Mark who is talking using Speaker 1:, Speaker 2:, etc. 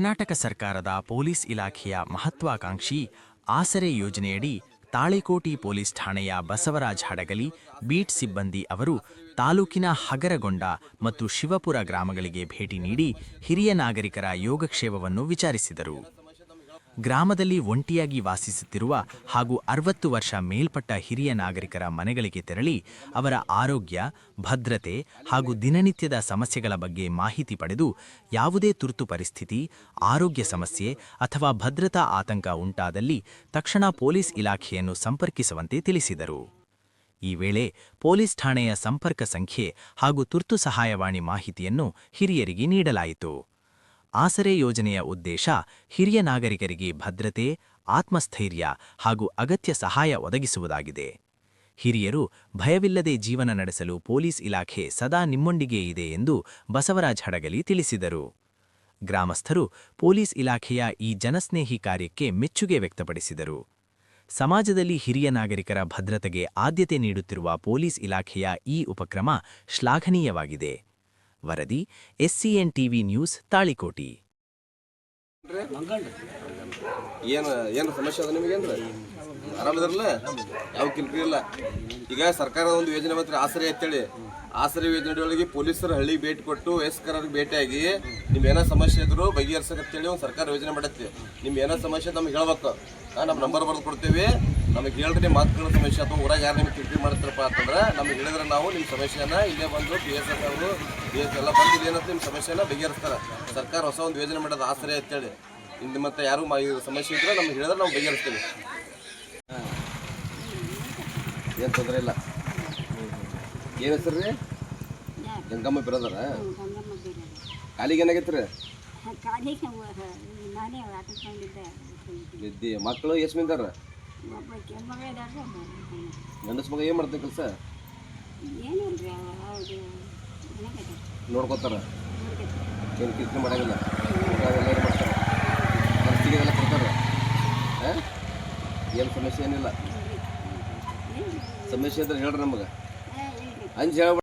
Speaker 1: ಕರ್ನಾಟಕ ಸರ್ಕಾರದ ಪೊಲೀಸ್ ಇಲಾಖೆಯ ಮಹತ್ವಾಕಾಂಕ್ಷಿ ಆಸರೆ ಯೋಜನೆಯಡಿ ತಾಳಿಕೋಟಿ ಪೊಲೀಸ್ ಠಾಣೆಯ ಬಸವರಾಜ ಹಡಗಲಿ ಬೀಟ್ ಸಿಬ್ಬಂದಿ ಅವರು ತಾಲೂಕಿನ ಹಗರಗೊಂಡ ಮತ್ತು ಶಿವಪುರ ಗ್ರಾಮಗಳಿಗೆ ಭೇಟಿ ನೀಡಿ ಹಿರಿಯ ನಾಗರಿಕರ ಯೋಗಕ್ಷೇಮವನ್ನು ವಿಚಾರಿಸಿದರು. ಗ್ರಾಮದಲ್ಲಿ ಒಂಟಿಯಾಗಿ ವಾಸಿಸುತ್ತಿರುವ ಹಾಗೂ 60 ವರ್ಷ ಮೇಲ್ಪಟ್ಟ ಹಿರಿಯ ನಾಗರಿಕರ ಮನೆಗಳಿಗೆ ತೆರಳಿ ಅವರ ಆರೋಗ್ಯ, ಭದ್ರತೆ ಹಾಗೂ ದಿನನಿತ್ಯದ ಸಮಸ್ಯೆಗಳ ಬಗ್ಗೆ ಮಾಹಿತಿ ಪಡೆದು ಯಾವುದೇ ತುರ್ತು ಪರಿಸ್ಥಿತಿ, ಆರೋಗ್ಯ ಸಮಸ್ಯೆ ಅಥವಾ ಭದ್ರತಾ ಆತಂಕ ಉಂಟಾದಲ್ಲಿ ತಕ್ಷಣ ಪೊಲೀಸ್ ಇಲಾಖೆಯನ್ನು ಸಂಪರ್ಕಿಸುವಂತೆ ತಿಳಿಸಿದರು. ಈ ವೇಳೆ ಪೊಲೀಸ್ ಠಾಣೆಯ ಸಂಪರ್ಕ ಸಂಖ್ಯೆ ಹಾಗೂ ತುರ್ತು ಸಹಾಯವಾಣಿ ಮಾಹಿತಿಯನ್ನು ಹಿರಿಯರಿಗೆ ನೀಡಲಾಯಿತು. ಆಸರೆ ಯೋಜನೆಯ ಉದ್ದೇಶ ಹಿರಿಯ ನಾಗರಿಕರಿಗೆ ಭದ್ರತೆ, ಆತ್ಮಸ್ಥೈರ್ಯ ಹಾಗೂ ಅಗತ್ಯ ಸಹಾಯ ಒದಗಿಸುವುದಾಗಿದೆ. ಹಿರಿಯರು ಭಯವಿಲ್ಲದೆ ಜೀವನ ನಡೆಸಲು ಪೊಲೀಸ್ ಇಲಾಖೆ ಸದಾ ನಿಮ್ಮೊಂದಿಗೆ ಇದೆ ಎಂದು ಬಸವರಾಜ ಹಡಗಲಿ ತಿಳಿಸಿದರು. ಗ್ರಾಮಸ್ಥರು ಪೊಲೀಸ್ ಇಲಾಖೆಯ ಈ ಜನಸ್ನೇಹಿ ಕಾರ್ಯಕ್ಕೆ ಮೆಚ್ಚುಗೆ ವ್ಯಕ್ತಪಡಿಸಿದರು. ಸಮಾಜದಲ್ಲಿ ಹಿರಿಯ ನಾಗರಿಕರ ಭದ್ರತೆಗೆ ಆದ್ಯತೆ ನೀಡುತ್ತಿರುವ ಪೊಲೀಸ್ ಇಲಾಖೆಯ ಈ ಉಪಕ್ರಮ ಶ್ಲಾಘನೀಯವಾಗಿದೆ. ವರದಿ SCN TV ನ್ಯೂಸ್, ತಾಳಿಕೋಟಿ.
Speaker 2: ಏನು ಸಮಸ್ಯೆ ಅದ ನಿಮಗೇನ್ರ? ಆರಾಮದಿರಲ್ಲ? ಯಾವ ಕಿಲ್ಕಿ ಇಲ್ಲ. ಈಗ ಸರ್ಕಾರದ ಒಂದು ಯೋಜನೆ ಮಾತ್ರ ಆಸರೆ ಅಂತೇಳಿ, ಆಸರೆ ಯೋಜನೆಯೊಳಗೆ ಪೊಲೀಸರು ಹಳ್ಳಿಗೆ ಭೇಟಿ ಕೊಟ್ಟು ವಯಸ್ಕರಿಗೆ ಭೇಟಿಯಾಗಿ ನಿಮ್ಗೆ ಏನೋ ಸಮಸ್ಯೆ ಇದ್ರು ಬಗೆಹರಿಸಕಂತೇಳಿ ಒಂದು ಸರ್ಕಾರ ಯೋಜನೆ ಮಾಡತ್ತೆ. ನಿಮ್ಗೆ ಏನೋ ಸಮಸ್ಯೆ ನಮ್ಗೆ ಹೇಳ್ಬೇಕು, ನಮ್ಮ ನಂಬರ್ ಬರೆದು ಕೊಡ್ತೀವಿ. ನಮಗೆ ಹೇಳಿದ್ರೆ ನಿಮ್ಮ ಮಕ್ಕಳ ಸಮಸ್ಯೆ ಅಥವಾ ಊರಾಗ ಯಾರು ನಿಮ್ಗೆ ಕಿಲ್ಕಿ ಮಾಡ್ತಾರಪ್ಪ ಅಂತಂದ್ರೆ ನಮಗೆ ಹೇಳಿದ್ರೆ ನಾವು ನಿಮ್ಮ ಸಮಸ್ಯೆನ ಇಲ್ಲೇ ಬಂದು PSS ಅವರು BS ಎಲ್ಲ ಬಂದು ಏನಂತ ನಿಮ್ಮ ಸಮಸ್ಯೆನ ಬಗೆಹರಿಸ್ತಾರೆ. ಸರ್ಕಾರ ಹೊಸ ಒಂದು ಯೋಜನೆ ಮಾಡೋದು ಆಸರೆ ಅಂತೇಳಿ. ಇಂದು ಮತ್ತೆ ಯಾರು ಸಮಸ್ಯೆ ಇದ್ರೆ ನಮ್ಗೆ ಹೇಳಿದ್ರೆ ನಾವು ಬಗೆಹರಿಸ್ತೀವಿ. ಏನು ತೊಂದರೆ ಇಲ್ಲ. ಏನು ಹೆಸರು ರೀ? ಗಂಗಮ್ಮ ಬಿರೋದಾರ? ಕಾಲಿಗೆ ಏನಾಗೈತೆ ರೀ? ನಿದ್ದೆ. ಮಕ್ಕಳು ಎಷ್ಟು ಮಂದಿದಾರ? ಗಂಡಸ ಮಗ ಏನು ಮಾಡ್ತಾರೆ ಕೆಲಸ? ನೋಡ್ಕೋತಾರ? ಏನು ಕಿರಿಕಿರಿ ಮಾಡಂಗಿಲ್ಲ? ಅದೆಲ್ಲ ಮಾಡ್ತಾರೆ, ಖರ್ಚಿಗೆ ಎಲ್ಲ ಕೊಡ್ತಾರೆ. ಏನು ಸಮಸ್ಯೆ ಏನಿಲ್ಲ. ಸಮಸ್ಯೆ ಅಂದ್ರೆ ಹೇಳ್ರಿ ನಮಗೆ, ಅಂಜ್ ಹೇಳ